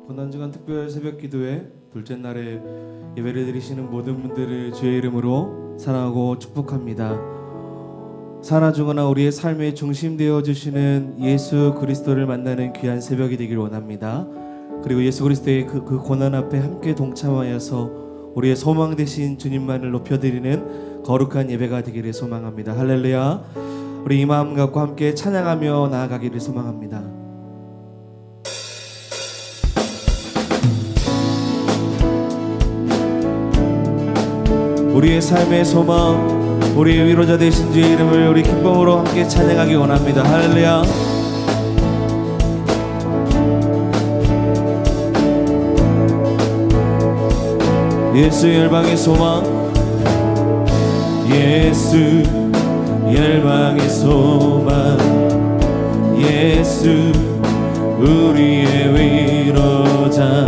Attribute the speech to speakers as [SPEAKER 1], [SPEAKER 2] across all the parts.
[SPEAKER 1] 고난주간 특별 새벽 기도회 둘째 날에 예배를 드리시는 모든 분들을 주의 이름으로 사랑하고 축복합니다. 살아주거나 우리의 삶의 중심 되어 주시는 예수 그리스도를 만나는 귀한 새벽이 되길 원합니다. 그리고 예수 그리스도의 그 고난 앞에 함께 동참하여서 우리의 소망 되신 주님만을 높여드리는 거룩한 예배가 되기를 소망합니다. 할렐루야. 우리 이 마음 갖고 함께 찬양하며 나아가기를 소망합니다. 우리의 삶의 소망, 우리의 위로자 되신 주의 이름을 우리 기쁨으로 함께 찬양하기 원합니다. 할렐루야. 예수 열방의 소망, 예수 열방의 소망, 예수 우리의 위로자,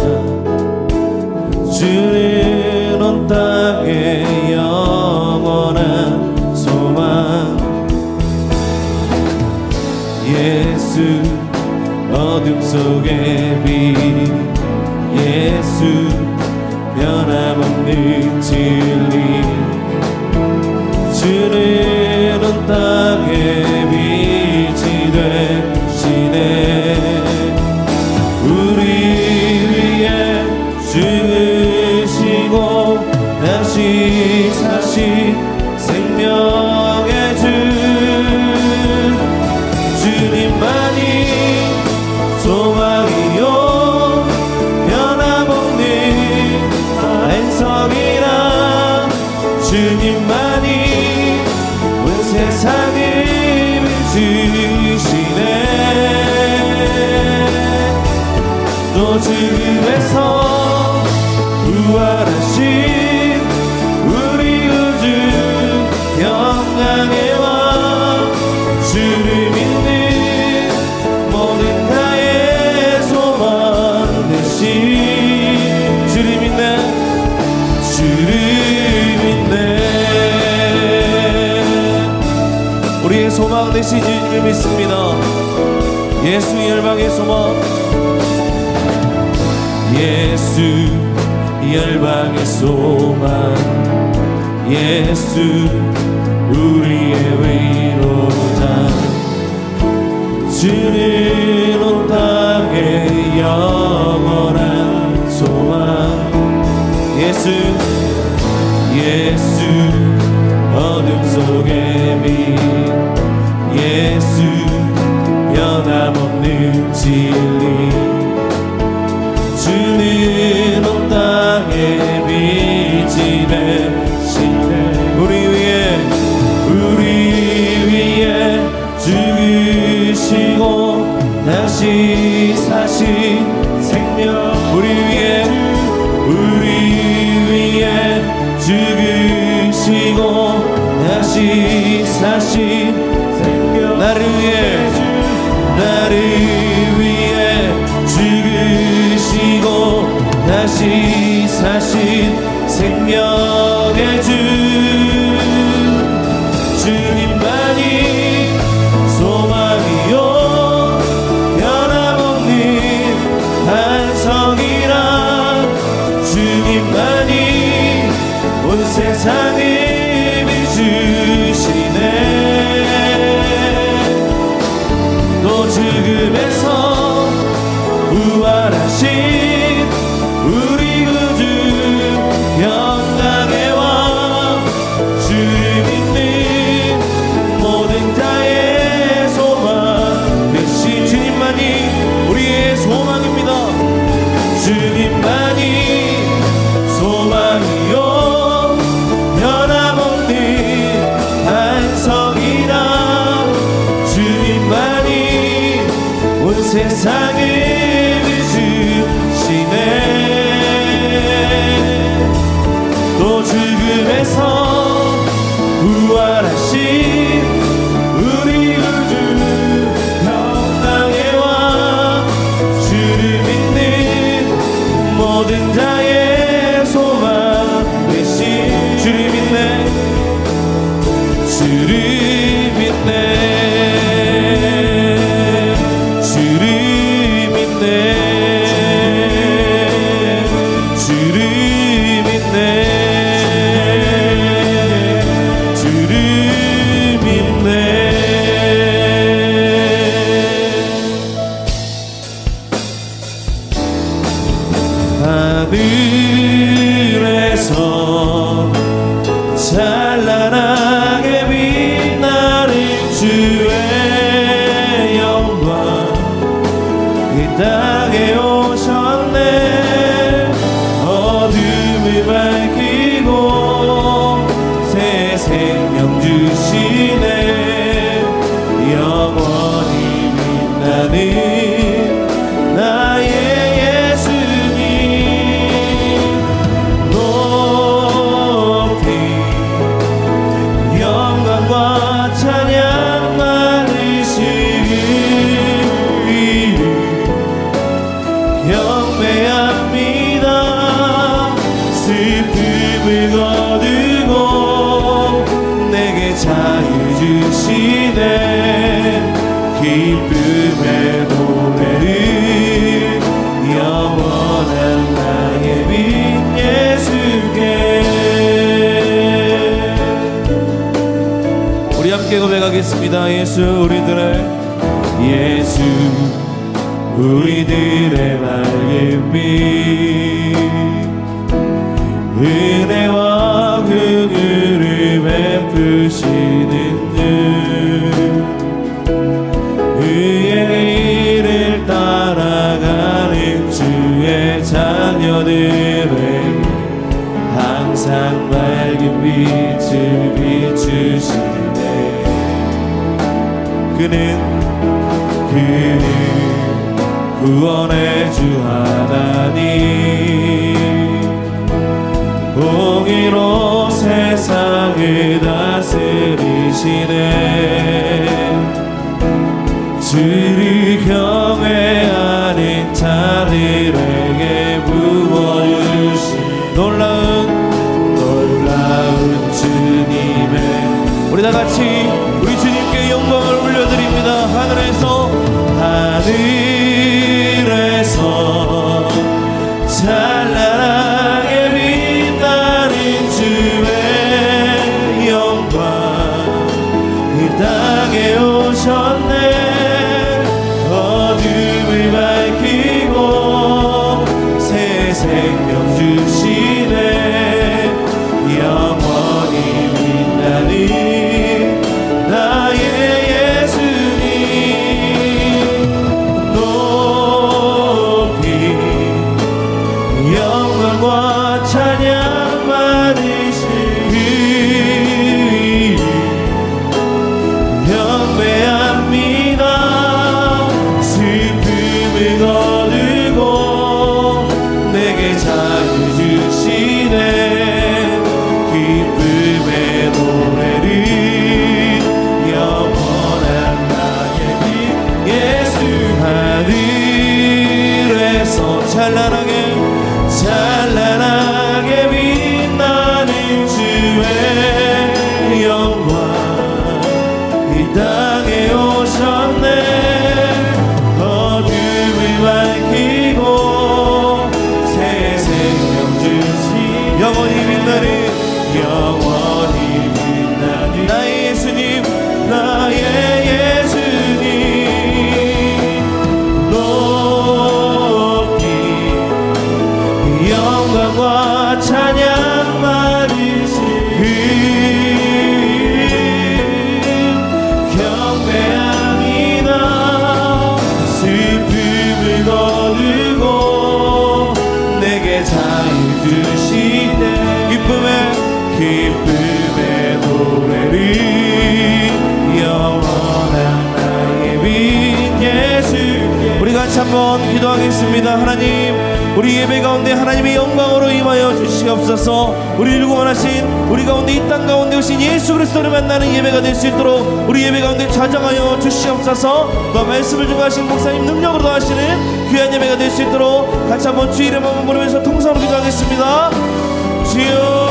[SPEAKER 1] 주는 온 땅의 영원한 소망, 예수 어둠 속의 빛, 예수 변함없는 진리, 주는 온 땅의 빛이 되시네. 우리 위에 죽으시고 다시 사신 생명의 주, 주님만이 소망이요 변함없는 안성이라, 주님만이 온 세상을 주시네. 또 주에서 부활하신 우리 우주 영광의 왕, 주를 믿는 모든 나의 소망 되신, 주를 믿네, 주를 믿네. 우리의 소망 되신 주님을 믿습니다. 예수 열방의 소망, 예수 열방의 소망, 예수 우리의 위로자, 주는 온 땅의 영원한 소망, 예수 예수 어둠 속의 빛, 예수 변함없는 진리, 주는 온 땅의 빛이 되시네. 우리 위에 죽으시고 다시 사신 생명, 우리 위에 죽으시고 다시 사신 생명, 나를 위해 죽으시고 다시 사신 생명의 주, 주님만이 소망이요 변함없는 반성이라, 주님만이 온 세상을 비추시네. 또 죽음에서 부활하신 우리 우주 영광의 왕, 주를 믿는 모든 자의 소망 되신, 주님만이 우리의 소망입니다. 주님만이 소망이요 변함없는 반성이라, 주님만이 온 세상을 비추시네. 또 죽음에서 부활하신 우리 우주 영광의 왕, 주를 믿는 모든 자의 소망 되신, 주를 믿네, 주를 믿네, 주를 하늘에서 찬란하게 빛나는 주의 영광 이 땅에 오셨네. 어둠을 밝히고 새 생명 주시네. 영원히 빛나는 나의 예수님 높이 영광과 찬양 받으시길 경배합니다. 슬픔을 거두고 내게 자유 주시네. 기쁨의 노래를 영원한 나의 빛 예수께. 우리 함께 고백하겠습니다. 예수 우리들의 밝은 빛 은혜와 긍휼을 베푸시는 주 의의 길을 따라가는 주의 자녀들에게 항상 밝은 빛을 비추시네. 그는 구원의 주 하나님 공의로 세상을 다스리시네. 주를 경외하는 자들에게 부어주신 놀라운 주님의 우리 다같이 우리 주님께 영광을 올려드립니다. 하늘에서 찬란하게 빛나는 주의 영광 이 땅에 오셨네. 어둠을 밝히고 새 생명 주시네. 영원히 빛나는 나의 예수님 높이 영광과 찬양 받으시길 경배합니다. 슬픔을 거두고 내게 자유 주시네. 기쁨의 노래를 영원한 나의 빛 예수 하늘에서 찬란하게 빛나는 주의 영광 이 땅에 오셨네. 어둠을 밝히고 새 생명 주시 영원히 빛나는 나의 예수님 나의 예수님 높이 영광과 찬양 받으시길 경배합니다. 슬픔을 거두고 내게 자유 주시네. 기쁨의 노래를 영원한 나의 빛 예수께. 우리 같이 한번 기도하겠습니다. 하나님 우리 예배 가운데 하나님의 영광으로 임하여 주시옵소서. 우리를 구원하신 우리 가운데 이 땅 가운데 오신 예수 그리스도를 만나는 예배가 될 수 있도록 우리 예배 가운데 좌정하여 주시옵소서. 또 말씀을 증거하신 목사님 능력으로 더하시는 귀한 예배가 될 수 있도록 같이 한번 주 이름 한번 부르면서 통성으로 기도하겠습니다. 주여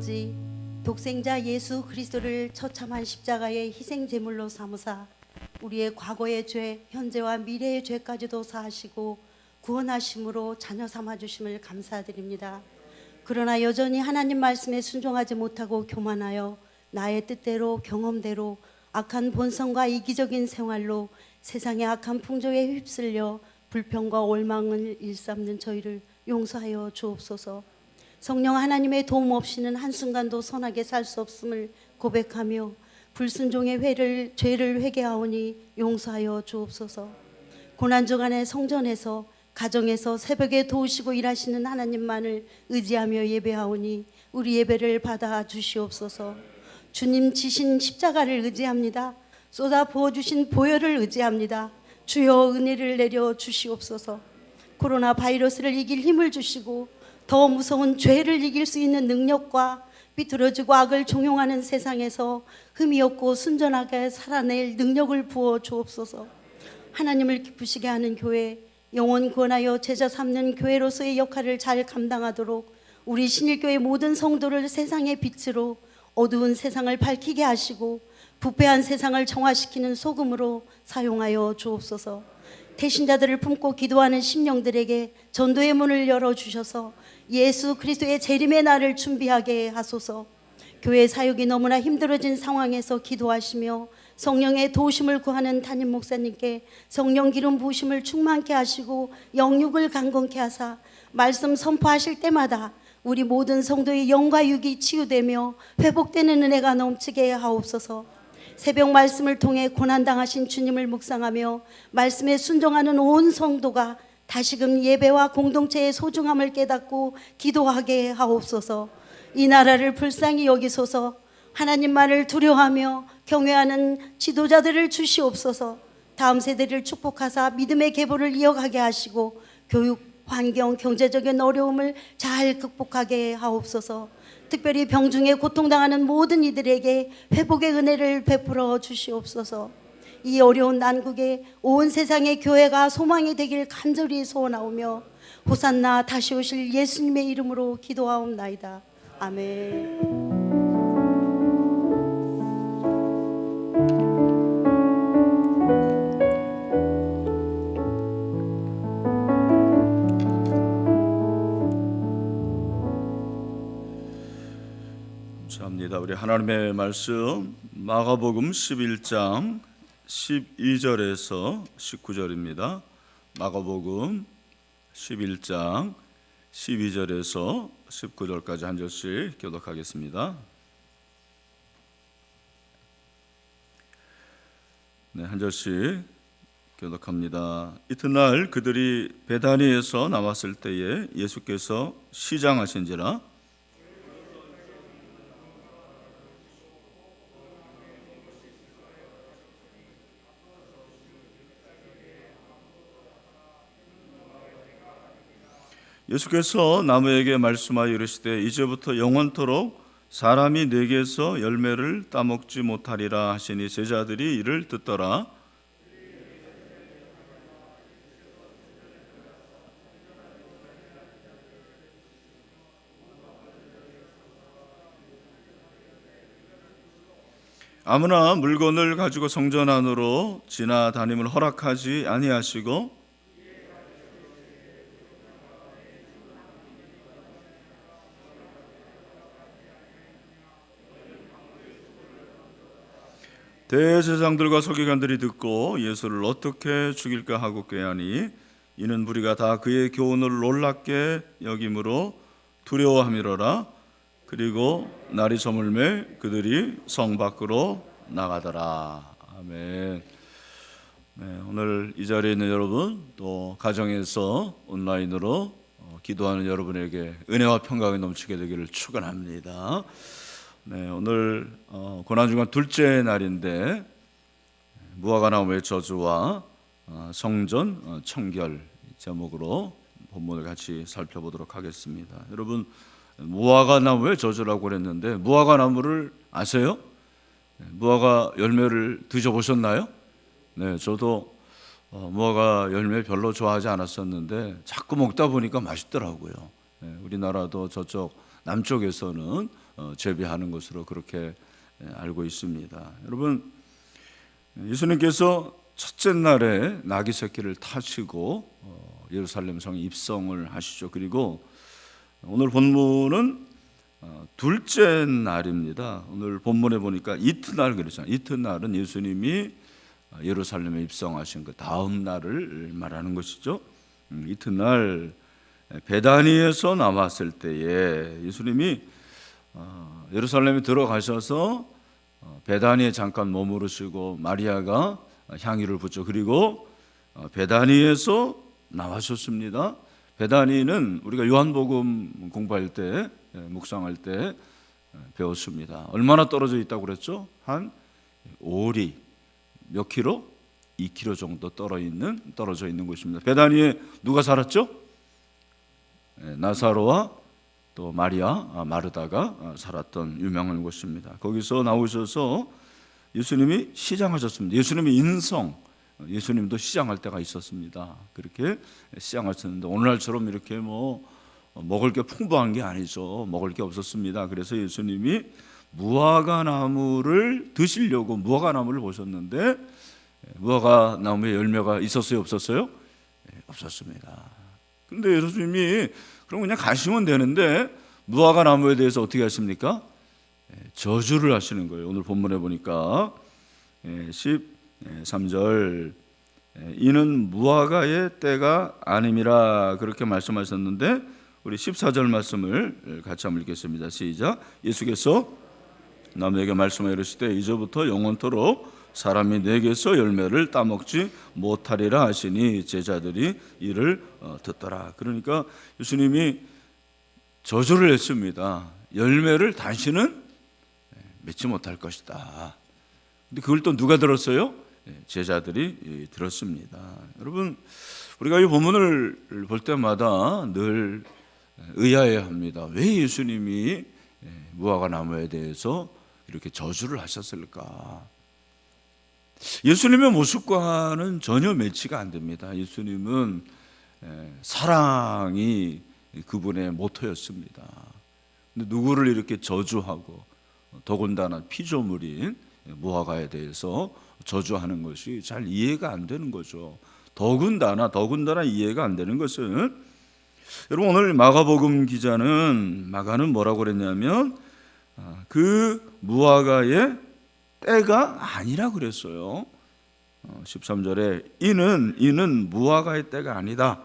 [SPEAKER 2] 아버지, 독생자 예수 그리스도를 처참한 십자가의 희생 제물로 삼으사 우리의 과거의 죄, 현재와 미래의 죄까지도 사하시고 구원하심으로 자녀 삼아 주심을 감사드립니다. 그러나 여전히 하나님 말씀에 순종하지 못하고 교만하여 나의 뜻대로 경험대로 악한 본성과 이기적인 생활로 세상의 악한 풍조에 휩쓸려 불평과 올망을 일삼는 저희를 용서하여 주옵소서. 성령 하나님의 도움 없이는 한순간도 선하게 살 수 없음을 고백하며 불순종의 죄를 회개하오니 용서하여 주옵소서. 고난주간의 성전에서 가정에서 새벽에 도우시고 일하시는 하나님만을 의지하며 예배하오니 우리 예배를 받아 주시옵소서. 주님 지신 십자가를 의지합니다. 쏟아 부어주신 보혈을 의지합니다. 주여 은혜를 내려 주시옵소서. 코로나 바이러스를 이길 힘을 주시고 더 무서운 죄를 이길 수 있는 능력과 삐뚤어지고 악을 종용하는 세상에서 흠이 없고 순전하게 살아낼 능력을 부어 주옵소서. 하나님을 기쁘시게 하는 교회, 영혼 구원하여 제자 삼는 교회로서의 역할을 잘 감당하도록 우리 신일교회 모든 성도를 세상의 빛으로 어두운 세상을 밝히게 하시고 부패한 세상을 정화시키는 소금으로 사용하여 주옵소서. 태신자들을 품고 기도하는 심령들에게 전도의 문을 열어주셔서 예수 그리스도의 재림의 날을 준비하게 하소서. 교회 사역이 너무나 힘들어진 상황에서 기도하시며 성령의 도우심을 구하는 담임 목사님께 성령 기름 부으심을 충만케 하시고 영육을 강건케 하사 말씀 선포하실 때마다 우리 모든 성도의 영과 육이 치유되며 회복되는 은혜가 넘치게 하옵소서. 새벽 말씀을 통해 고난당하신 주님을 묵상하며 말씀에 순종하는 온 성도가 다시금 예배와 공동체의 소중함을 깨닫고 기도하게 하옵소서. 이 나라를 불쌍히 여기소서. 하나님만을 두려워하며 경외하는 지도자들을 주시옵소서. 다음 세대를 축복하사 믿음의 계보를 이어가게 하시고 교육, 환경, 경제적인 어려움을 잘 극복하게 하옵소서. 특별히 병중에 고통당하는 모든 이들에게 회복의 은혜를 베풀어 주시옵소서. 이 어려운 난국에 온 세상의 교회가 소망이 되길 간절히 소원하오며 호산나 다시 오실 예수님의 이름으로 기도하옵나이다. 아멘.
[SPEAKER 3] 감사합니다. 우리 하나님의 말씀 마가복음 11장 12절에서 19절입니다. 마가복음 11장 12절에서 19절까지 한 절씩 교독하겠습니다. 네, 한 절씩 교독합니다. 이튿날 그들이 베다니에서 나왔을 때에 예수께서 시장하신지라 예수께서 나무에게 말씀하여 이르시되 이제부터 영원토록 사람이 내게서 열매를 따먹지 못하리라 하시니 제자들이 이를 듣더라. 아무나 물건을 가지고 성전 안으로 지나다님을 허락하지 아니하시고 대제사장들과 서기관들이 듣고 예수를 어떻게 죽일까 하고 꾀하니 이는 무리가 다 그의 교훈을 놀랍게 여김으로 두려워함이로라. 그리고 날이 저물매 그들이 성 밖으로 나가더라. 아멘. 네, 오늘 이 자리에 있는 여러분 또 가정에서 온라인으로 기도하는 여러분에게 은혜와 평강이 넘치게 되기를 축원합니다. 네, 오늘 고난주간 둘째 날인데 무화과나무의 저주와 성전 청결 제목으로 본문을 같이 살펴보도록 하겠습니다. 여러분 무화과나무의 저주라고 그랬는데 무화과나무를 아세요? 무화과 열매를 드셔보셨나요? 네, 저도 무화과 열매 별로 좋아하지 않았었는데 자꾸 먹다 보니까 맛있더라고요. 네, 우리나라도 저쪽 남쪽에서는 재배하는 것으로 그렇게 알고 있습니다. 여러분, 예수님께서 첫째 날에 나귀 새끼를 타시고 예루살렘 성에 입성을 하시죠. 그리고 오늘 본문은 둘째 날입니다. 오늘 본문에 보니까 이튿날 그랬잖아요. 이튿날은 예수님이 예루살렘에 입성하신 그 다음 날을 말하는 것이죠. 이튿날 베다니에서 나왔을 때에 예수님이 예루살렘에 들어가셔서 베다니에 잠깐 머무르시고 마리아가 향유를 붓죠. 그리고 베다니에서 나와셨습니다. 베다니는 우리가 요한복음 공부할 때, 묵상할 때 배웠습니다. 얼마나 떨어져 있다고 그랬죠? 한 오리, 몇 킬로? 2킬로 정도 떨어져 있는 곳입니다. 베다니에 누가 살았죠? 나사로와 또 마리아, 마르다가 살았던 유명한 곳입니다. 거기서 나오셔서 예수님이 시장하셨습니다. 예수님의 인성, 예수님도 시장할 때가 있었습니다. 그렇게 시장하셨는데 오늘날처럼 이렇게 먹을 게 풍부한 게 아니죠. 먹을 게 없었습니다. 그래서 예수님이 무화과 나무를 드시려고 무화과 나무를 보셨는데 무화과 나무에 열매가 있었어요, 없었어요? 없었습니다. 근데 예수님이 그럼 그냥 가시면 되는데 무화과 나무에 대해서 어떻게 하십니까? 저주를 하시는 거예요. 오늘 본문에 보니까 13절 이는 무화과의 때가 아님이라 그렇게 말씀하셨는데 우리 14절 말씀을 같이 한번 읽겠습니다. 시작. 예수께서 남에게 말씀하여 이르시되 이제부터 영원토록 사람이 내게서 열매를 따먹지 못하리라 하시니 제자들이 이를 듣더라. 그러니까 예수님이 저주를 했습니다. 열매를 다시는 맺지 못할 것이다. 근데 그걸 또 누가 들었어요? 제자들이 들었습니다. 여러분, 우리가 이 본문을 볼 때마다 늘 의아해합니다. 왜 예수님이 무화과 나무에 대해서 이렇게 저주를 하셨을까? 예수님의 모습과는 전혀 매치가 안 됩니다. 예수님은 사랑이 그분의 모토였습니다. 근데 누구를 이렇게 저주하고 더군다나 피조물인 무화과에 대해서 저주하는 것이 잘 이해가 안 되는 거죠. 더군다나 이해가 안 되는 것은 여러분 오늘 마가복음 기자는 마가는 뭐라고 그랬냐면 그 무화과의 때가 아니라 그랬어요. 13절에 이는 무화과의 때가 아니다.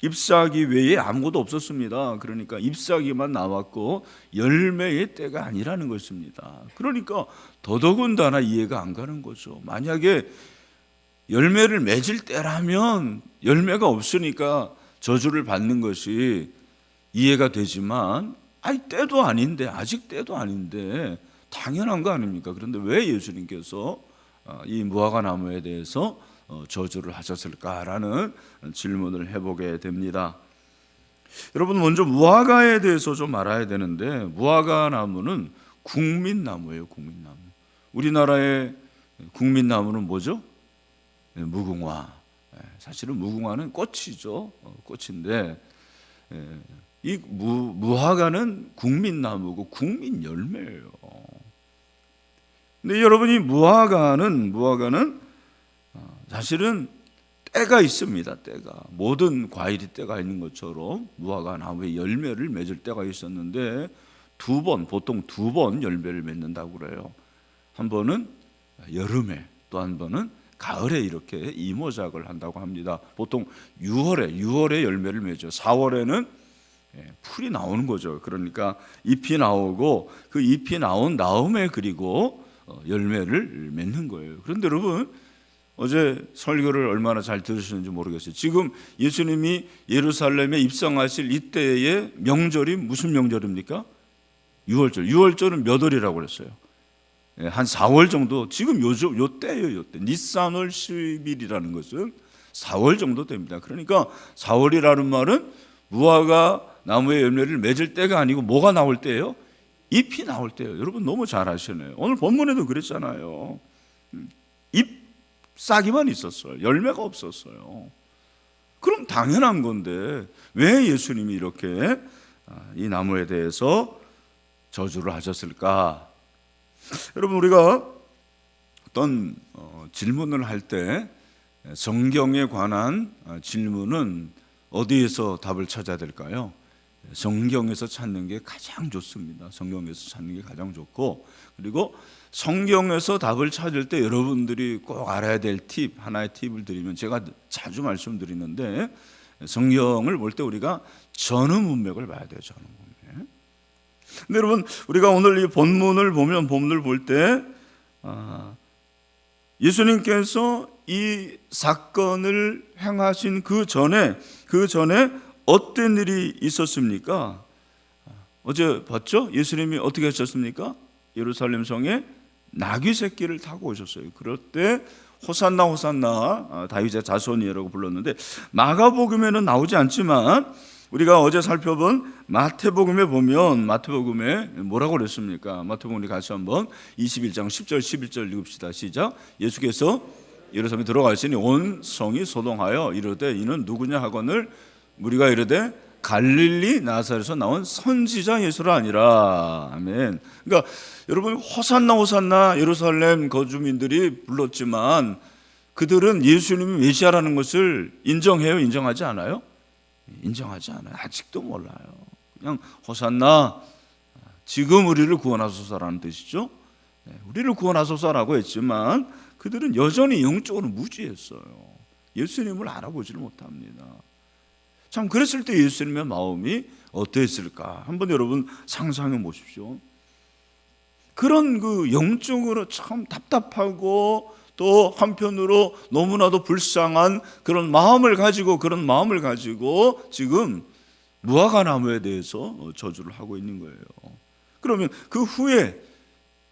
[SPEAKER 3] 잎사귀 외에 아무것도 없었습니다. 그러니까 잎사귀만 나왔고 열매의 때가 아니라는 것입니다. 그러니까 더더군다나 이해가 안 가는 거죠. 만약에 열매를 맺을 때라면 열매가 없으니까 저주를 받는 것이 이해가 되지만 때도 아닌데 아직 때도 아닌데 당연한 거 아닙니까? 그런데 왜 예수님께서 이 무화과 나무에 대해서 저주를 하셨을까라는 질문을 해보게 됩니다. 여러분 먼저 무화과에 대해서 좀 알아야 되는데 무화과 나무는 국민나무예요. 국민나무. 우리나라의 국민나무는 뭐죠? 무궁화. 사실은 무궁화는 꽃이죠. 꽃인데 이 무화과는 국민나무고 국민열매예요. 근데 여러분이 무화과는 사실은 때가 있습니다. 때가 모든 과일이 때가 있는 것처럼 무화과 나무에 열매를 맺을 때가 있었는데 보통 두 번 열매를 맺는다고 그래요. 한 번은 여름에 또 한 번은 가을에 이렇게 이모작을 한다고 합니다. 보통 6월에 열매를 맺죠. 4월에는 풀이 나오는 거죠. 그러니까 잎이 나오고 그 잎이 나온 다음에 그리고 열매를 맺는 거예요. 그런데 여러분 어제 설교를 얼마나 잘 들으셨는지 모르겠어요. 지금 예수님이 예루살렘에 입성하실 이때의 명절이 무슨 명절입니까? 6월절. 6월절은 몇 월이라고 그랬어요? 한 4월 정도. 지금 요 때예요. 요 때. 니산월 10일이라는 것은 4월 정도 됩니다. 그러니까 4월이라는 말은 무화과 나무의 열매를 맺을 때가 아니고 뭐가 나올 때예요? 잎이 나올 때예요. 여러분 너무 잘 아시네요. 오늘 본문에도 그랬잖아요. 잎사귀만 있었어요. 열매가 없었어요. 그럼 당연한 건데 왜 예수님이 이렇게 이 나무에 대해서 저주를 하셨을까? 여러분, 우리가 어떤 질문을 할 때 성경에 관한 질문은 어디에서 답을 찾아야 될까요? 성경에서 찾는 게 가장 좋습니다. 성경에서 찾는 게 가장 좋고, 그리고 성경에서 답을 찾을 때 여러분들이 꼭 알아야 될 팁, 하나의 팁을 드리면, 제가 자주 말씀드리는데, 성경을 볼 때 우리가 전후 문맥을 봐야 돼요. 전후 문맥. 근데 여러분, 우리가 오늘 이 본문을 볼 때 예수님께서 이 사건을 행하신 그 전에 어떤 일이 있었습니까? 어제 봤죠? 예수님이 어떻게 하셨습니까? 예루살렘 성에 나귀 새끼를 타고 오셨어요. 그럴 때 호산나 호산나 다윗의 자손이라고 불렀는데, 마가복음에는 나오지 않지만 우리가 어제 살펴본 마태복음에 보면, 마태복음에 뭐라고 그랬습니까? 마태복음 우리 같이 한번 21장 10절 11절 읽읍시다. 시작. 예수께서 예루살렘에 들어가시니 온 성이 소동하여 이르되 이는 누구냐 하거늘 우리가 이르되 갈릴리 나사렛에서 나온 선지자 예수라 아니라. 아멘. 그러니까 여러분, 호산나 호산나 예루살렘 거주민들이 불렀지만 그들은 예수님이 메시아라는 것을 인정해요? 인정하지 않아요? 인정하지 않아요. 아직도 몰라요. 그냥 호산나, 지금 우리를 구원하소서라는 뜻이죠. 우리를 구원하소서라고 했지만 그들은 여전히 영적으로 무지했어요. 예수님을 알아보지를 못합니다. 참, 그랬을 때 예수님의 마음이 어땠을까? 한번 여러분 상상해 보십시오. 그런 그 영적으로 참 답답하고 또 한편으로 너무나도 불쌍한 그런 마음을 가지고 지금 무화과나무에 대해서 저주를 하고 있는 거예요. 그러면 그 후에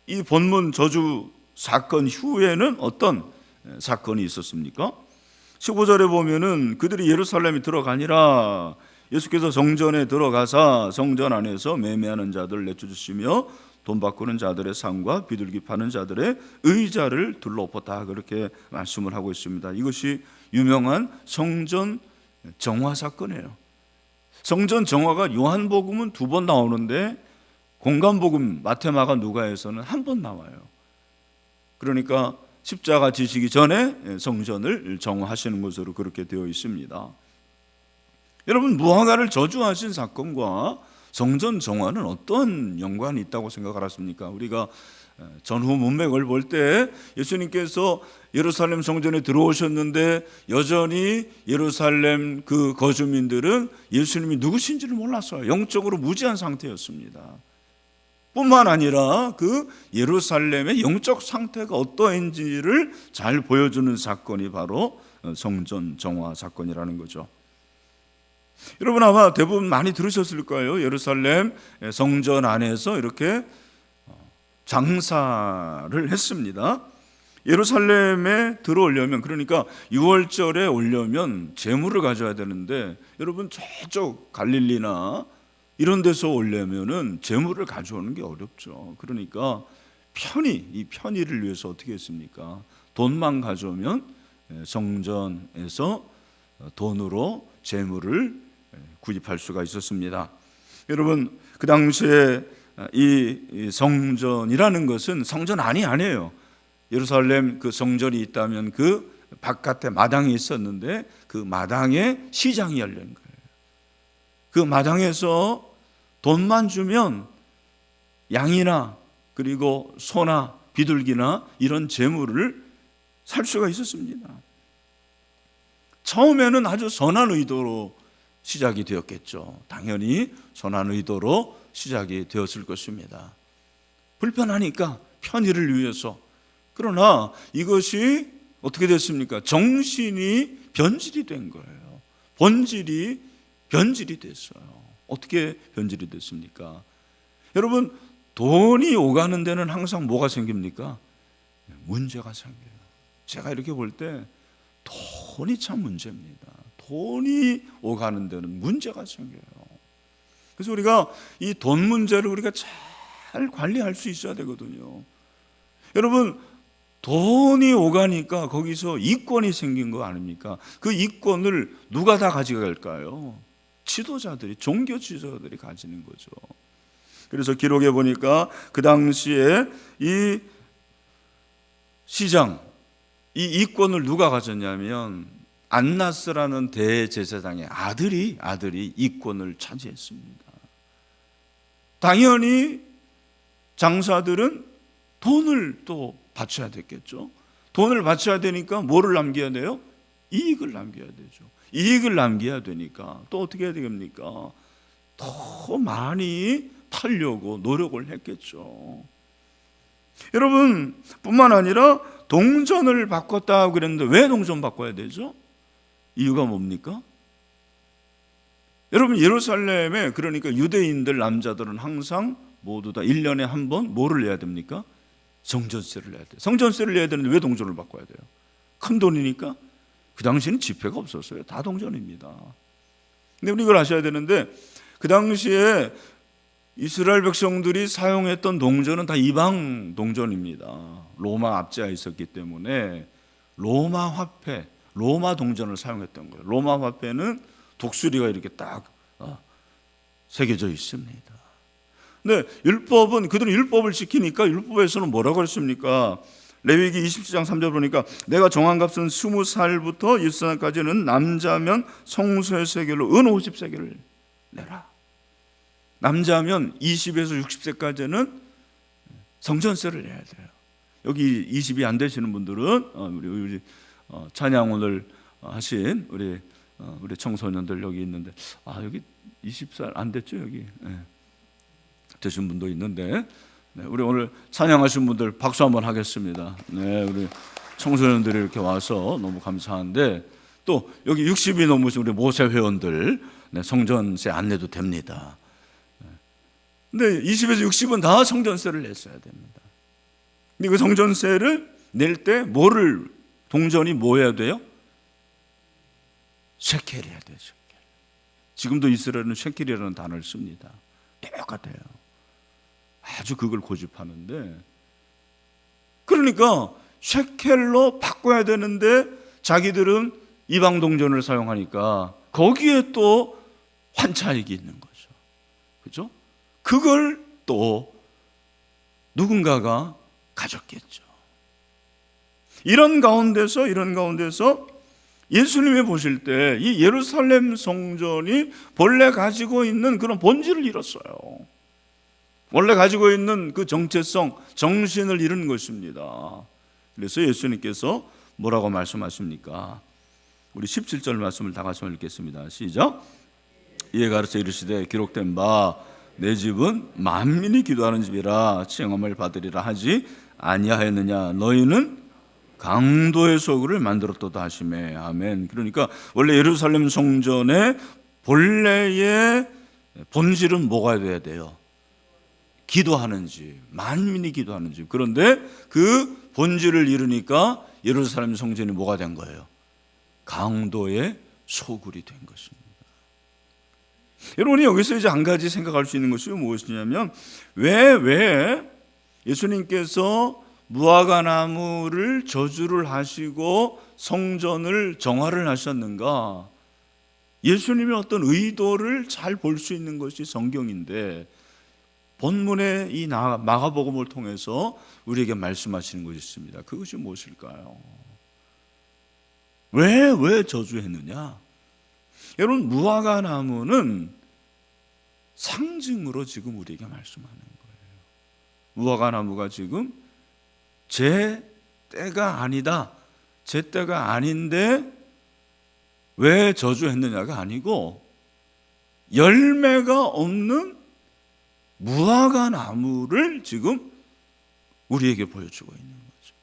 [SPEAKER 3] 이 본문 저주 사건 후에는 어떤 사건이 있었습니까? 15절에 보면은 그들이 예루살렘에 들어가니라. 예수께서 성전에 들어가사 성전 안에서 매매하는 자들 내쫓으시며 돈 바꾸는 자들의 상과 비둘기 파는 자들의 의자를 둘러엎었다, 그렇게 말씀을 하고 있습니다. 이것이 유명한 성전 정화 사건이에요. 성전 정화가 요한복음은 2번 나오는데 공간복음 마태, 마가, 누가에서는 1번 나와요. 그러니까 십자가 지시기 전에 성전을 정화하시는 것으로 그렇게 되어 있습니다. 여러분, 무화과를 저주하신 사건과 성전 정화는 어떤 연관이 있다고 생각하십니까? 우리가 전후 문맥을 볼 때 예수님께서 예루살렘 성전에 들어오셨는데 여전히 예루살렘 그 거주민들은 예수님이 누구신지를 몰랐어요. 영적으로 무지한 상태였습니다. 뿐만 아니라 그 예루살렘의 영적 상태가 어떠한지를 잘 보여주는 사건이 바로 성전 정화 사건이라는 거죠. 여러분, 아마 대부분 많이 들으셨을 거예요. 예루살렘 성전 안에서 이렇게 장사를 했습니다. 예루살렘에 들어오려면, 그러니까 6월절에 오려면 제물을 가져야 되는데, 여러분 저쪽 갈릴리나 이런 데서 오려면은 제물을 가져오는 게 어렵죠. 그러니까 이 편의를 위해서 어떻게 했습니까? 돈만 가져오면 성전에서 돈으로 제물을 구입할 수가 있었습니다. 여러분, 그 당시에 이 성전이라는 것은 성전 안이 아니에요. 예루살렘 그 성전이 있다면 그 바깥에 마당이 있었는데 그 마당에 시장이 열린 거예요. 그 마당에서 돈만 주면 양이나 그리고 소나 비둘기나 이런 재물을 살 수가 있었습니다. 처음에는 아주 선한 의도로 시작이 되었겠죠. 당연히 선한 의도로 시작이 되었을 것입니다. 불편하니까 편의를 위해서. 그러나 이것이 어떻게 됐습니까? 정신이 변질이 된 거예요. 본질이 변질이 됐어요. 어떻게 변질이 됐습니까? 여러분, 돈이 오가는 데는 항상 뭐가 생깁니까? 문제가 생겨요. 제가 이렇게 볼 때 돈이 참 문제입니다. 돈이 오가는 데는 문제가 생겨요. 그래서 우리가 이 돈 문제를 우리가 잘 관리할 수 있어야 되거든요. 여러분, 돈이 오가니까 거기서 이권이 생긴 거 아닙니까? 그 이권을 누가 다 가져갈까요? 지도자들이, 종교 지도자들이 가지는 거죠. 그래서 기록에 보니까 그 당시에 이 시장, 이 이권을 누가 가졌냐면 안나스라는 대제사장의 아들이 이권을 차지했습니다. 당연히 장사들은 돈을 또 바쳐야 됐겠죠. 돈을 바쳐야 되니까 뭐를 남겨야 돼요? 이익을 남겨야 되죠. 이익을 남겨야 되니까 또 어떻게 해야 됩니까? 더 많이 팔려고 노력을 했겠죠. 여러분, 뿐만 아니라 동전을 바꿨다고 그랬는데 왜 동전 바꿔야 되죠? 이유가 뭡니까? 여러분, 예루살렘에 그러니까 유대인들 남자들은 항상 모두 다 1년에 한 번 뭐를 내야 됩니까? 성전세를 내야 돼요. 성전세를 내야 되는데 왜 동전을 바꿔야 돼요? 큰 돈이니까. 그 당시에는 지폐가 없었어요. 다 동전입니다. 근데 우리 이걸 아셔야 되는데 그 당시에 이스라엘 백성들이 사용했던 동전은 다 이방 동전입니다. 로마 압제가 있었기 때문에 로마 화폐, 로마 동전을 사용했던 거예요. 로마 화폐는 독수리가 이렇게 딱 새겨져 있습니다. 근데 율법은 그들은 율법을 지키니까 율법에서는 뭐라고 했습니까? 레위기 27장 3절 보니까 내가 정한 값은 20살부터 60살까지는 남자면 성소의 세겔로 은 50세겔을 내라. 남자면 20에서 60세까지는 성전세를 내야 돼요. 여기 20이 안 되시는 분들은 우리 찬양 오늘 하신 우리 청소년들 여기 있는데 여기 20살 안 됐죠 여기 되신 분도 있는데 우리 오늘 찬양하신 분들 박수 한번 하겠습니다. 네, 우리 청소년들이 이렇게 와서 너무 감사한데 또 여기 60이 넘으신 우리 모세 회원들 성전세 안 내도 됩니다. 근데 20에서 60은 다 성전세를 냈어야 됩니다. 근데 그 성전세를 낼 때 동전이 뭐 해야 돼요? 셰켈해야 돼요. 셰켈. 지금도 이스라엘은 셰켈이라는 단어를 씁니다. 똑같아요. 아주 그걸 고집하는데 그러니까 셰켈로 바꿔야 되는데 자기들은 이방 동전을 사용하니까 거기에 또 환차익이 있는 거죠. 그렇죠? 그걸 또 누군가가 가졌겠죠. 이런 가운데서 예수님이 보실 때 이 예루살렘 성전이 본래 가지고 있는 그런 본질을 잃었어요. 원래 가지고 있는 그 정체성, 정신을 잃은 것입니다. 그래서 예수님께서 뭐라고 말씀하십니까? 우리 17절 말씀을 다 같이 읽겠습니다. 시작. 이에 가르쳐 이르시되 기록된 바 내 집은 만민이 기도하는 집이라 칭함을 받으리라 하지 아니하였느냐. 너희는 강도의 소굴을 만들었도다 하시매. 아멘. 그러니까 원래 예루살렘 성전의 본래의 본질은 뭐가 돼야 돼요? 기도하는 집, 만민이 기도하는 집. 그런데 그 본질을 잃으니까 예루살렘 성전이 뭐가 된 거예요? 강도의 소굴이 된 것입니다. 여러분이 여기서 이제 한 가지 생각할 수 있는 것이 무엇이냐면 왜 예수님께서 무화과 나무를 저주를 하시고 성전을 정화를 하셨는가? 예수님의 어떤 의도를 잘 볼 수 있는 것이 성경인데 본문의 이 마가복음을 통해서 우리에게 말씀하시는 것이 있습니다. 그것이 무엇일까요? 왜 저주했느냐? 여러분, 무화과 나무는 상징으로 지금 우리에게 말씀하는 거예요. 무화과 나무가 지금 제 때가 아니다, 제 때가 아닌데 왜 저주했느냐가 아니고 열매가 없는 무화과 나무를 지금 우리에게 보여주고 있는 거죠.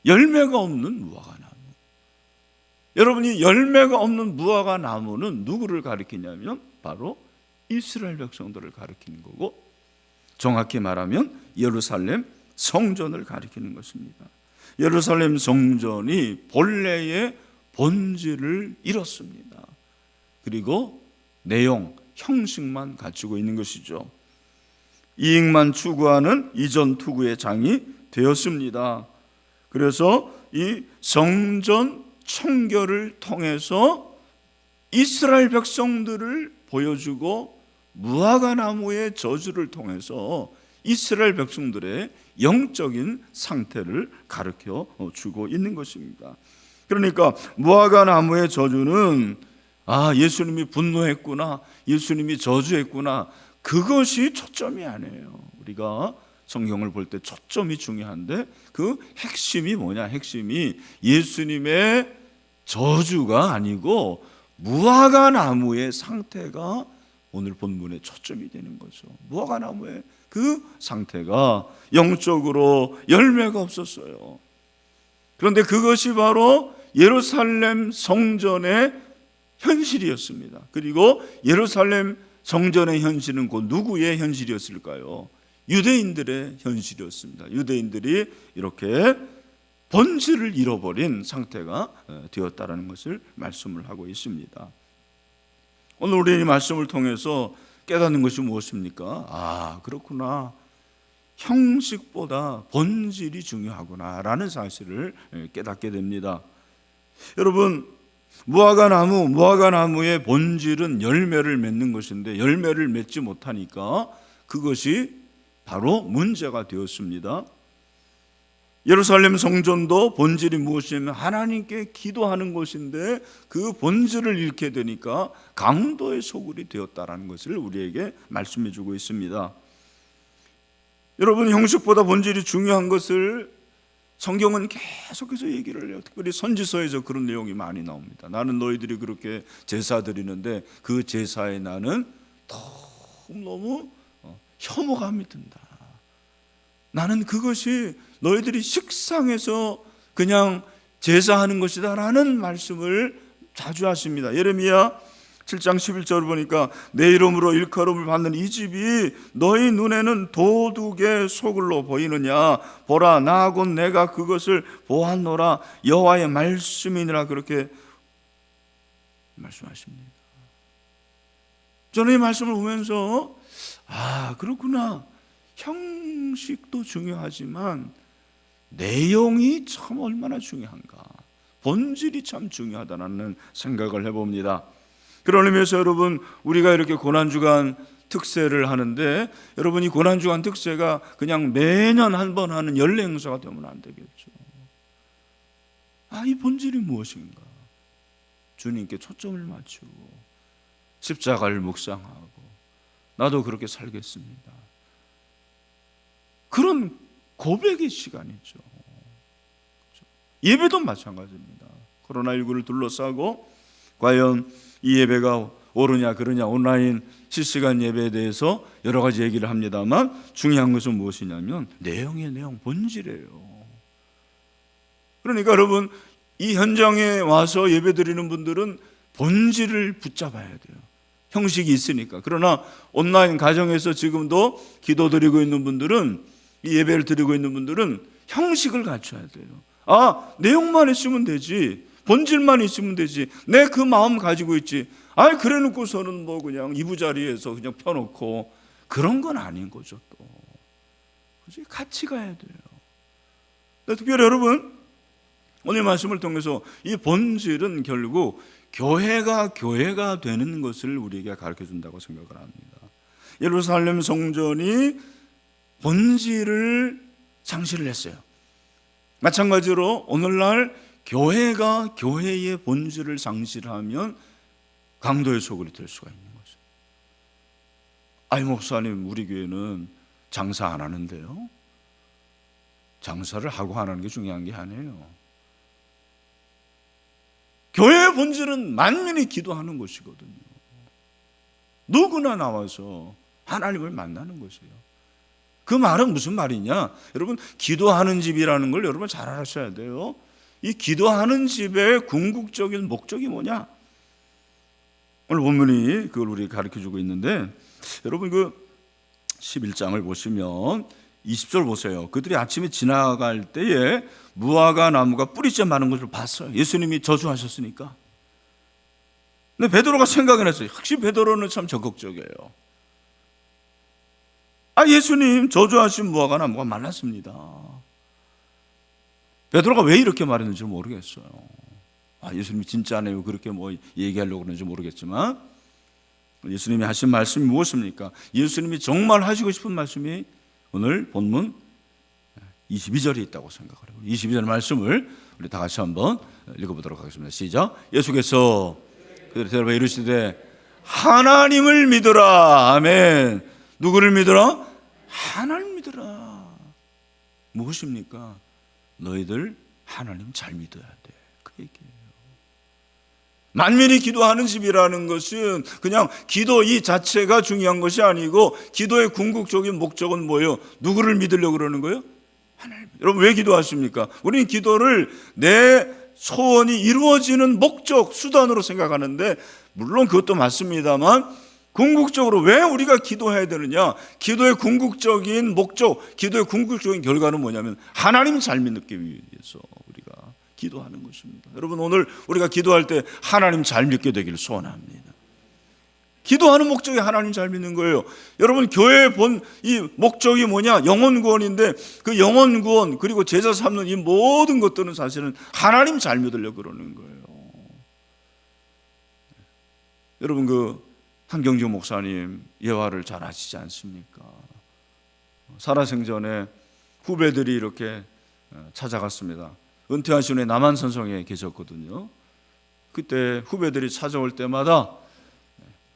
[SPEAKER 3] 열매가 없는 무화과 나무. 여러분이 열매가 없는 무화과 나무는 누구를 가리키냐면 바로 이스라엘 백성들을 가리키는 거고 정확히 말하면 예루살렘 성전을 가리키는 것입니다. 예루살렘 성전이 본래의 본질을 잃었습니다. 그리고 내용, 형식만 갖추고 있는 것이죠. 이익만 추구하는 이전 투구의 장이 되었습니다. 그래서 이 성전 청결을 통해서 이스라엘 백성들을 보여주고 무화과 나무의 저주를 통해서 이스라엘 백성들의 영적인 상태를 가르쳐 주고 있는 것입니다. 그러니까 무화과 나무의 저주는 예수님이 분노했구나, 예수님이 저주했구나, 그것이 초점이 아니에요. 우리가 성경을 볼 때 초점이 중요한데 그 핵심이 뭐냐? 핵심이 예수님의 저주가 아니고 무화과 나무의 상태가 오늘 본문의 초점이 되는 거죠. 무화과 나무의 그 상태가 영적으로 열매가 없었어요. 그런데 그것이 바로 예루살렘 성전의 현실이었습니다. 그리고 예루살렘 성전의 현실은 곧 누구의 현실이었을까요? 유대인들의 현실이었습니다. 유대인들이 이렇게 본질을 잃어버린 상태가 되었다라는 것을 말씀을 하고 있습니다. 오늘 우리 이 말씀을 통해서 깨닫는 것이 무엇입니까? 그렇구나. 형식보다 본질이 중요하구나라는 사실을 깨닫게 됩니다. 여러분, 무화과 나무의 본질은 열매를 맺는 것인데 열매를 맺지 못하니까 그것이 바로 문제가 되었습니다. 예루살렘 성전도 본질이 무엇이냐면 하나님께 기도하는 것인데 그 본질을 잃게 되니까 강도의 소굴이 되었다라는 것을 우리에게 말씀해 주고 있습니다. 여러분, 형식보다 본질이 중요한 것을 성경은 계속해서 얘기를 해요. 특별히 선지서에서 그런 내용이 많이 나옵니다. 나는 너희들이 그렇게 제사 드리는데 그 제사에 나는 너무 혐오감이 든다. 나는 그것이 너희들이 식상해서 그냥 제사하는 것이다 라는 말씀을 자주 하십니다. 예레미야 7장 11절을 보니까 내 이름으로 일컬음을 받는 이 집이 너희 눈에는 도둑의 소굴로 보이느냐? 보라, 나 곧 내가 그것을 보았노라. 여호와의 말씀이니라. 그렇게 말씀하십니다. 저는 이 말씀을 보면서 그렇구나. 형식도 중요하지만 내용이 참 얼마나 중요한가, 본질이 참 중요하다는 생각을 해봅니다. 그런 의미에서 여러분, 우리가 이렇게 고난주간 특세를 하는데 여러분, 이 고난주간 특세가 그냥 매년 한 번 하는 연례 행사가 되면 안 되겠죠. 이 본질이 무엇인가, 주님께 초점을 맞추고 십자가를 묵상하고 나도 그렇게 살겠습니다, 그런 고백의 시간이죠. 예배도 마찬가지입니다. 코로나19를 둘러싸고 과연 이 예배가 옳으냐 그러냐, 온라인 실시간 예배에 대해서 여러 가지 얘기를 합니다만 중요한 것은 무엇이냐면 내용의 내용, 본질이에요. 그러니까 여러분, 이 현장에 와서 예배 드리는 분들은 본질을 붙잡아야 돼요. 형식이 있으니까. 그러나 온라인 가정에서 지금도 기도드리고 있는 분들은, 이 예배를 드리고 있는 분들은 형식을 갖춰야 돼요. 내용만 있으면 되지, 본질만 있으면 되지, 내 그 마음 가지고 있지, 그래 놓고서는 뭐 그냥 이부자리에서 그냥 펴놓고 그런 건 아닌 거죠. 또 그렇지? 같이 가야 돼요. 특별히 여러분, 오늘 말씀을 통해서 이 본질은 결국 교회가 되는 것을 우리에게 가르쳐 준다고 생각을 합니다. 예루살렘 성전이 본질을 상실을 했어요. 마찬가지로 오늘날 교회가 교회의 본질을 상실하면 강도의 소굴이 될 수가 있는 거죠. 목사님, 우리 교회는 장사 안 하는데요. 장사를 하고 안 하는 게 중요한 게 아니에요. 교회의 본질은 만민이 기도하는 것이거든요. 누구나 나와서 하나님을 만나는 것이에요. 그 말은 무슨 말이냐? 여러분, 기도하는 집이라는 걸 여러분 잘 아셔야 돼요. 이 기도하는 집의 궁극적인 목적이 뭐냐? 오늘 본문이 그걸 우리 가르쳐주고 있는데, 여러분 그 11장을 보시면 20절 보세요. 그들이 아침에 지나갈 때에 무화과 나무가 뿌리째 마른 것을 봤어요. 예수님이 저주하셨으니까. 근데 베드로가 생각을 했어요. 확실히 베드로는 참 적극적이에요. 예수님, 저주하신 무화과 나무가 말랐습니다. 베드로가 왜 이렇게 말했는지 모르겠어요. 예수님이 진짜네요, 그렇게 뭐 얘기하려고 그러는지 모르겠지만, 예수님이 하신 말씀이 무엇입니까? 예수님이 정말 하시고 싶은 말씀이 오늘 본문 22절에 있다고 생각을 해요. 22절 말씀을 우리 다 같이 한번 읽어보도록 하겠습니다. 시작. 예수께서 대답하여 이르시되 하나님을 믿으라. 아멘. 누구를 믿으라? 하나님 믿으라. 무엇입니까? 너희들 하나님 잘 믿어야 돼. 그 얘기예요. 만민이 기도하는 집이라는 것은 그냥 기도 이 자체가 중요한 것이 아니고 기도의 궁극적인 목적은 뭐예요? 누구를 믿으려고 그러는 거예요? 하나님. 여러분 왜 기도하십니까? 우리는 기도를 내 소원이 이루어지는 목적, 수단으로 생각하는데 물론 그것도 맞습니다만 궁극적으로 왜 우리가 기도해야 되느냐? 기도의 궁극적인 목적, 기도의 궁극적인 결과는 뭐냐면 하나님 잘 믿기 위해서 우리가 기도하는 것입니다. 여러분 오늘 우리가 기도할 때 하나님 잘 믿게 되기를 소원합니다. 기도하는 목적이 하나님 잘 믿는 거예요. 여러분 교회의 본 이 목적이 뭐냐? 영혼 구원인데 그 영혼 구원 그리고 제자 삼는 이 모든 것들은 사실은 하나님 잘 믿으려고 그러는 거예요. 여러분 그 한경주 목사님 예화를 잘 아시지 않습니까? 살아생전에 후배들이 이렇게 찾아갔습니다. 은퇴하신 후에 남한산성에 계셨거든요. 그때 후배들이 찾아올 때마다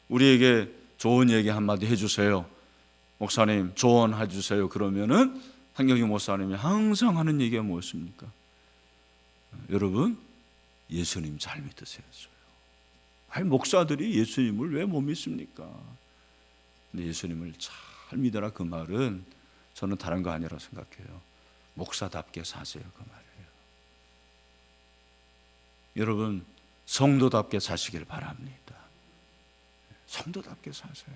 [SPEAKER 3] 우리에게 좋은 얘기 한마디 해주세요. 목사님 조언해 주세요. 그러면은 한경주 목사님이 항상 하는 얘기가 무엇입니까? 여러분 예수님 잘 믿으세요. 아니 목사들이 예수님을 왜 못 믿습니까? 근데 예수님을 잘 믿어라 그 말은 저는 다른 거 아니라고 생각해요. 목사답게 사세요 그 말이에요. 여러분 성도답게 사시길 바랍니다. 성도답게 사세요.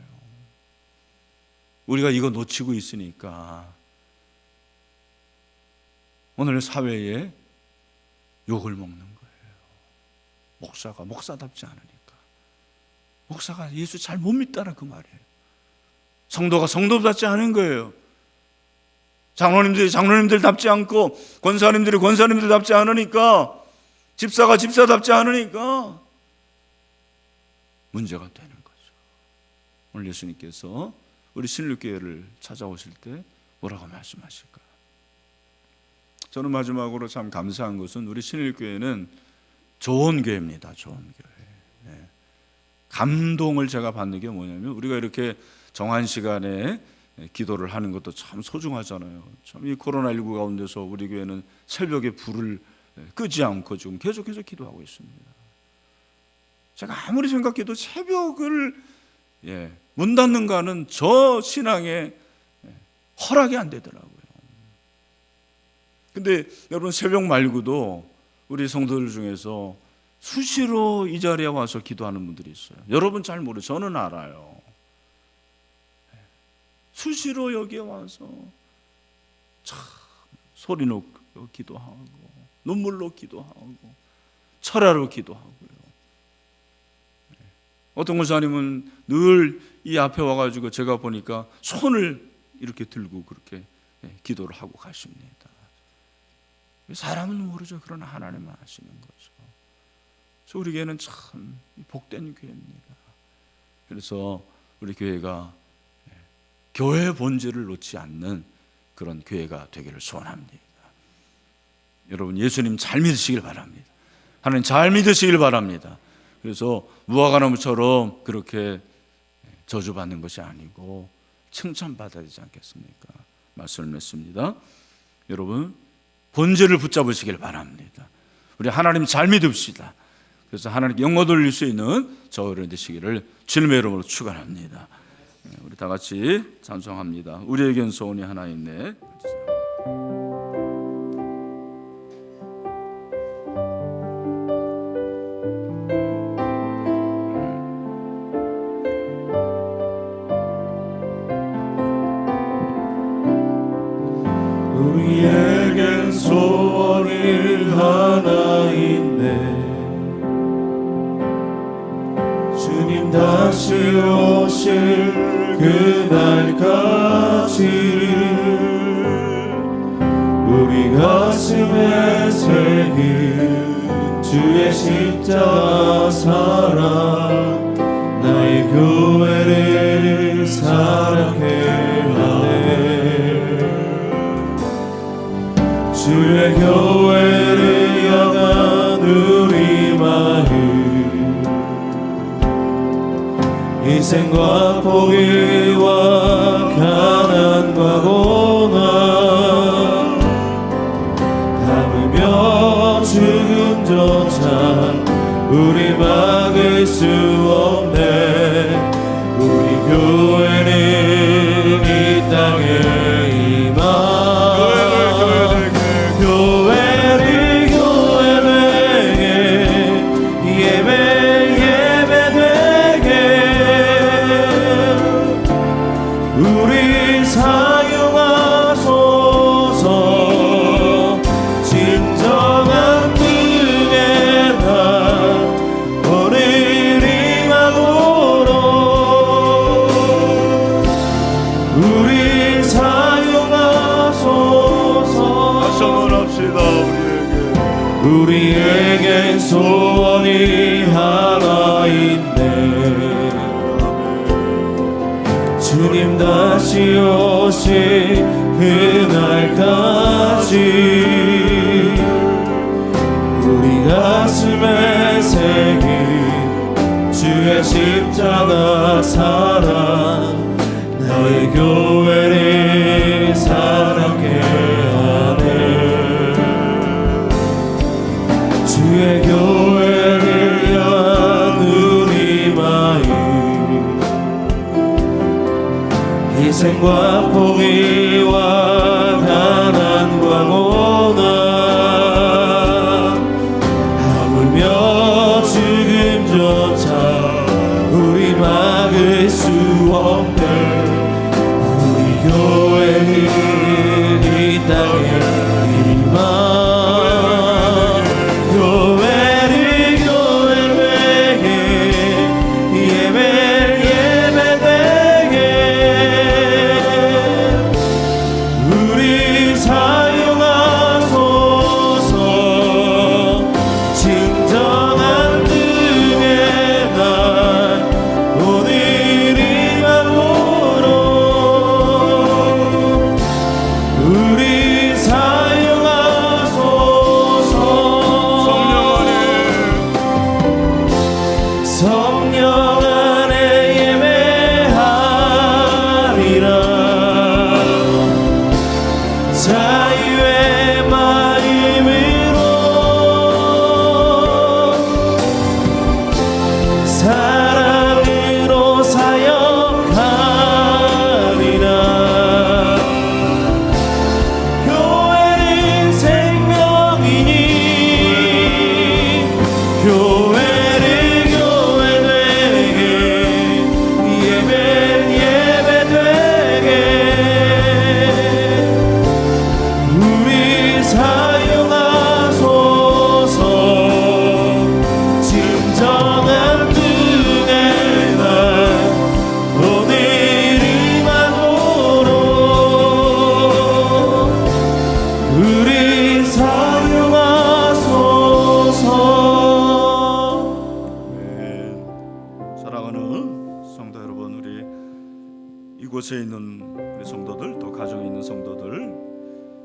[SPEAKER 3] 우리가 이거 놓치고 있으니까 오늘 사회에 욕을 먹는 거예요. 목사가 목사답지 않으니까. 목사가 예수 잘 못 믿다라 그 말이에요. 성도가 성도답지 않은 거예요. 장로님들이 장로님들답지 않고 권사님들이 권사님들답지 않으니까 집사가 집사답지 않으니까 문제가 되는 거죠. 오늘 예수님께서 우리 신일교회를 찾아오실 때 뭐라고 말씀하실까요? 저는 마지막으로 참 감사한 것은 우리 신일교회는 좋은 교회입니다. 좋은 교회. 네. 감동을 제가 받는 게 뭐냐면 우리가 이렇게 정한 시간에 기도를 하는 것도 참 소중하잖아요. 참 이 코로나19 가운데서 우리 교회는 새벽에 불을 끄지 않고 지금 계속해서 기도하고 있습니다. 제가 아무리 생각해도 새벽을 문 닫는가는 저 신앙에 허락이 안 되더라고요. 근데 여러분 새벽 말고도 우리 성도들 중에서 수시로 이 자리에 와서 기도하는 분들이 있어요. 여러분 잘 모르죠. 저는 알아요. 수시로 여기에 와서 참 소리 놓고 기도하고 눈물로 기도하고 철야로 기도하고요. 어떤 권사님은 늘 이 앞에 와가지고 제가 보니까 손을 이렇게 들고 그렇게 기도를 하고 가십니다. 사람은 모르죠. 그러나 하나님만 아시는 거죠. 그래서 우리 교회는 참 복된 교회입니다. 그래서 우리 교회가 교회의 본질을 놓지 않는 그런 교회가 되기를 소원합니다. 여러분 예수님 잘 믿으시길 바랍니다. 하나님 잘 믿으시길 바랍니다. 그래서 무화과나무처럼 그렇게 저주받는 것이 아니고 칭찬받아야 되지 않겠습니까? 말씀을 맺습니다. 여러분 본질을 붙잡으시길 바랍니다. 우리 하나님 잘 믿읍시다. 그래서 하나님께 영광 돌릴 수 있는 저희들 되시기를 주님의 이름으로 축원합니다. 우리 다 같이 찬송합니다. 우리에겐 소원이 하나 있네.
[SPEAKER 1] 우리에겐 소원이 하나 있네. 주님 다시 오실 그날까지 우리 가슴에 새긴 주의 십자가 사랑 나의 교회 사랑해 하네. 주의 교회를 향한 우리 마음, 희생과 포기와 가난과 고난, 담으며 죽음조차 우리 막을 수 없네. 우리 교회는 이 땅에 임하, 교회를 교회되게, 예배 예배되게 우리 사용하소서. 진정한 뜻의 날 오늘 임하도록 우리 사용하소서.
[SPEAKER 3] 다시 한번 합시다.
[SPEAKER 1] 우리에겐 소원이 하나 있네. 주님 다시 오실 그날까지 우리 가슴에 새긴 주의 십자가 사랑, 나의 교회를 사랑해 하네. 주의 교회를 향한 우리 마음, 희생과 포기와 가난과 고난, 하물며 죽음조차 우리 막을 수 없네. 우리 교회는 이 땅에 임하, 교회를 교회되게, 예배 예배되게 우리 사용하소서. 진정한 뜻의 날 오늘 임하도록 우리 사용하소서. 성령 안에 예배하리라. 자유의 마음으로 사랑으로 사역하리라. 교회는 생명이니 교회를 교회되게, 예배 예배되게 우리 사용하소서. 진정한 뜻의 날 오늘 임하도록 우리 사용하소서.
[SPEAKER 3] 사랑하는 성도 여러분, 우리 이곳에 있는 우리 성도들, 또 가정에 있는 성도들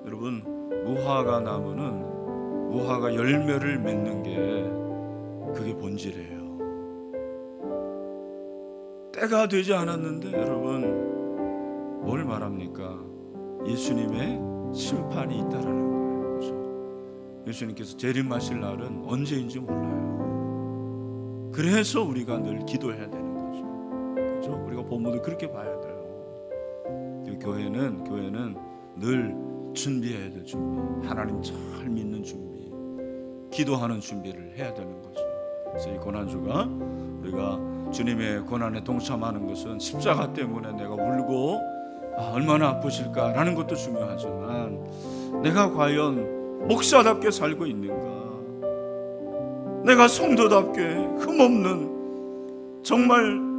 [SPEAKER 3] 여러분, 무화과 나무는 무화과 열매를 맺는 게 그게 본질이에요. 때가 되지 않았는데 여러분 뭘 말합니까? 예수님의 심판이 있다라는 거예요. 그렇죠? 예수님께서 재림하실 날은 언제인지 몰라요. 그래서 우리가 늘 기도해야 되는 거죠. 그렇죠? 우리가 본문을 그렇게 봐야 돼요. 교회는 늘 준비해야 될 준비, 하나님 잘 믿는 준비, 기도하는 준비를 해야 되는 거죠. 그래서 이 고난주가 우리가 주님의 고난에 동참하는 것은 십자가 때문에 내가 울고 얼마나 아프실까라는 것도 중요하지만, 내가 과연 목사답게 살고 있는가, 내가 성도답게 흠없는 정말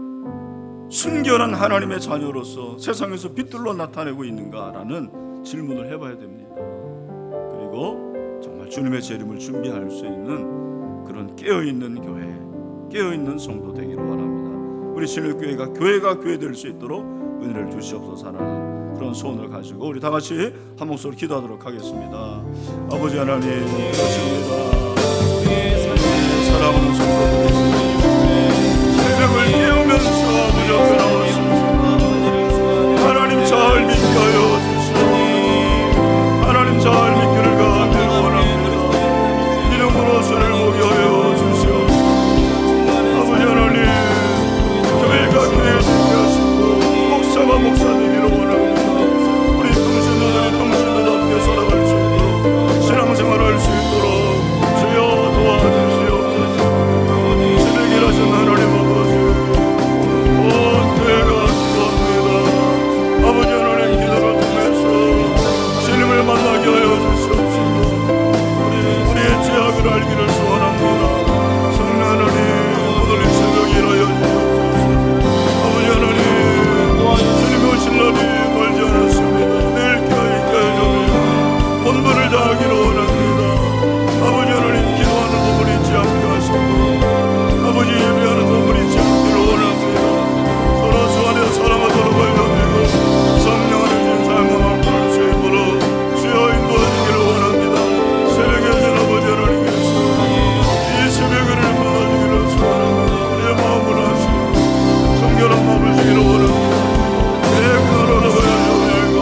[SPEAKER 3] 순결한 하나님의 자녀로서 세상에서 빛들로 나타내고 있는가라는 질문을 해봐야 됩니다. 그리고 정말 주님의 재림을 준비할 수 있는 그런 깨어있는 교회, 깨어있는 성도 되기를 원합니다. 우리 신일교회가 교회가 교회 될 수 있도록 은혜를 주시옵소서 하는 그런 소원을 가지고 우리 다 같이 한 목소리로 기도하도록 하겠습니다. 아버지 하나님, 그렇습니다. 사랑하는 성도들, 새벽을 깨우면서 아버지 앞에 나왔습니다. 하나님 잘 믿게 하여 주시옵소서. 하나님 잘 믿기를 간절히 원합니다. 믿음으로 저를 보게 하여 주시옵소서. 아버지 하나님, 교회가 교회 되게 하시고 목사가 목사 되기를 원합니다. 우리 평신도들이 평신도답게 살아갈 수 있도록 신앙생활할 수 있도록 주여 도와주시옵소서. 새벽에 일하신 하나님 아버지, 온 교회가 기도합니다. 아버지 하나님, 기도를 통해서 주님을 만나게 하여 주시옵소서. 우리의 죄악을 알기를 소원합니다. 성령 하나님, 오늘 이 새벽에 일하여 주시옵소서. 아버지 하나님, 주님의 오실 날이 멀지 않았습니다. 내일 교회 줍니다. 본분을 다하기로 원합니다. 아버지 하나님, 기도하는 부분이 있지 않게 하시고 아버지 예배하는 부분이 있지 않기를 원합니다. 서로 주 안에 사랑하도록 알려드리고 성령 안에 주신 삶을 풀 수 있도록 주여 인도하시기를 원합니다. 새벽에 오신 아버지 하나님께서 이 새벽을 받아주기를 소원합니다. 우리의 마음을 하시고 정결한 마음을 주기를 원합니다. 내 그나라로 가야죠.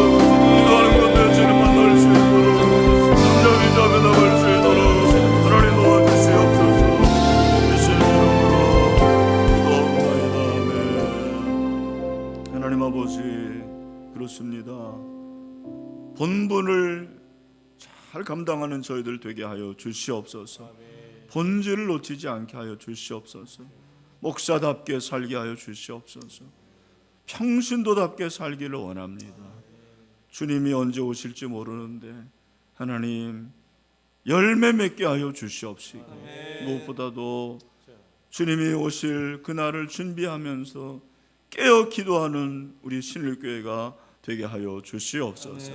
[SPEAKER 3] 기도하는 건데 주님 만날 수 있도록 잠잠히 잠에 나갈 수 있도록 하나님 도와주시옵소서. 예수님 이름으로 기도합니다. 아멘. 하나님 아버지, 그렇습니다. 본분을 잘 감당하는 저희들 되게 하여 주시옵소서. 본질을 놓치지 않게 하여 주시옵소서. 목사답게 살게 하여 주시옵소서. 평신도답게 살기를 원합니다. 주님이 언제 오실지 모르는데 하나님, 열매 맺게 하여 주시옵시고 무엇보다도 주님이 오실 그날을 준비하면서 깨어 기도하는 우리 신일교회가 되게 하여 주시옵소서.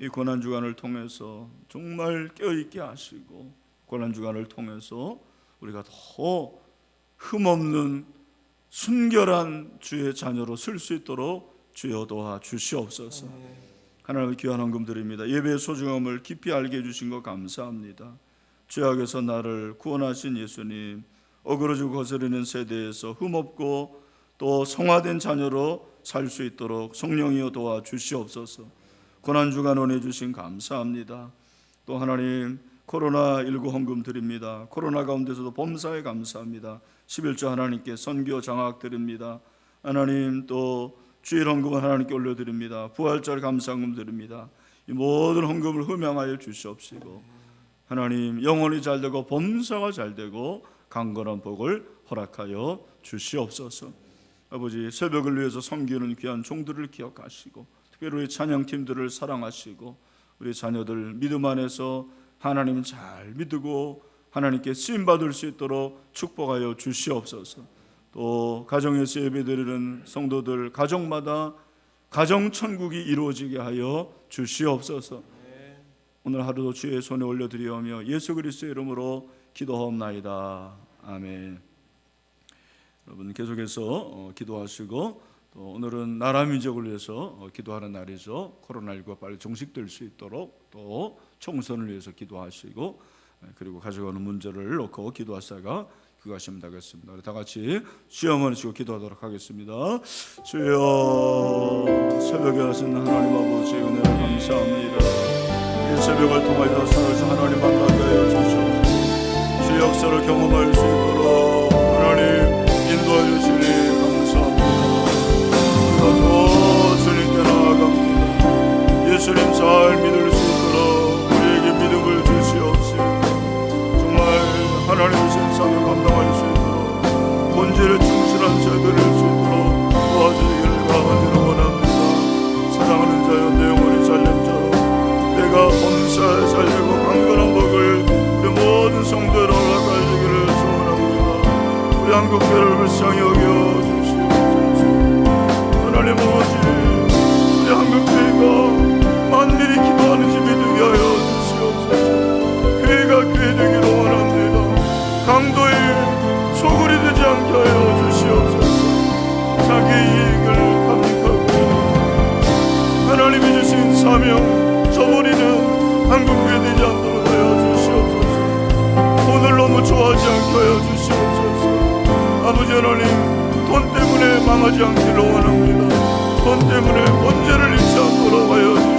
[SPEAKER 3] 이 고난주간을 통해서 정말 깨어있게 하시고 고난주간을 통해서 우리가 더 흠없는 순결한 주의 자녀로 쓸 수 있도록 주여 도와 주시옵소서. 하나님의 귀한 헌금드립니다. 예배의 소중함을 깊이 알게 해주신 것 감사합니다. 죄악에서 나를 구원하신 예수님, 어그러지고 거스르는 세대에서 흠없고 또 성화된 자녀로 살 수 있도록 성령이여 도와 주시옵소서. 고난주간 은혜 주신 감사합니다. 또 하나님, 코로나19 헌금 드립니다. 코로나 가운데서도 범사에 감사합니다. 11조 하나님께 선교 장학 드립니다. 하나님, 또 주일 헌금을 하나님께 올려드립니다. 부활절 감사헌금 드립니다. 이 모든 헌금을 흠양하여 주시옵시고 하나님, 영혼이 잘되고 범사가 잘되고 강건한 복을 허락하여 주시옵소서. 아버지, 새벽을 위해서 섬기는 귀한 종들을 기억하시고 특별히 우리 찬양팀들을 사랑하시고 우리 자녀들 믿음 안에서 하나님을 잘 믿고 하나님께 쓰임받을 수 있도록 축복하여 주시옵소서. 또 가정에서 예배드리는 성도들 가정마다 가정천국이 이루어지게 하여 주시옵소서. 오늘 하루도 주의 손에 올려드리오며 예수 그리스도의 이름으로 기도하옵나이다. 아멘. 여러분 계속해서 기도하시고 또 오늘은 나라 민족을 위해서 기도하는 날이죠. 코로나19가 빨리 종식될 수 있도록 또 총선을 위해서 기도하시고 그리고 가져가는 문제를 놓고 기도하다가 기도하시면 되겠습니다. 우리 다 같이 주여 한번 치고 기도하도록 하겠습니다. 주여, 새벽에 하신 하나님 아버지 은혜를 감사합니다. 이 새벽을 통하여 살아서 하나님 만나게 하여 주시옵소서. 주의 역사를 경험할 수 있도록 하나님 인도하여 주시니 감사합니다. 우리가 더 주님께 나아갑니다. 예수님 잘 믿을 수 있도록 우리에게 믿음을 주시옵시고 정말 하나님의 신상을 감당할 수 있도록 본질에 충실한 자들을 수 있도록 도와주시기를 간절히 원합니다. 사랑하는 자여, 내 영혼이 살림처럼 내가 범사에 살리고 강건한 복을 우리 모든 성도를 허락하시기를 소원합니다. 우리 한국교회를 불쌍히 여겨주시옵소서. 하나님 아버지, 우리 한국교회가 만민이 기도하는 집이 되게 하여 주시옵소서. 교회가 교회 되기를 원합니다. 강도의 소굴이 되지 않게 하여 주시옵소서. 하나님, 돈 때문에 망하지 않기를 원합니다. 돈 때문에 번제를 잃지 않도록 하여 주시옵소서.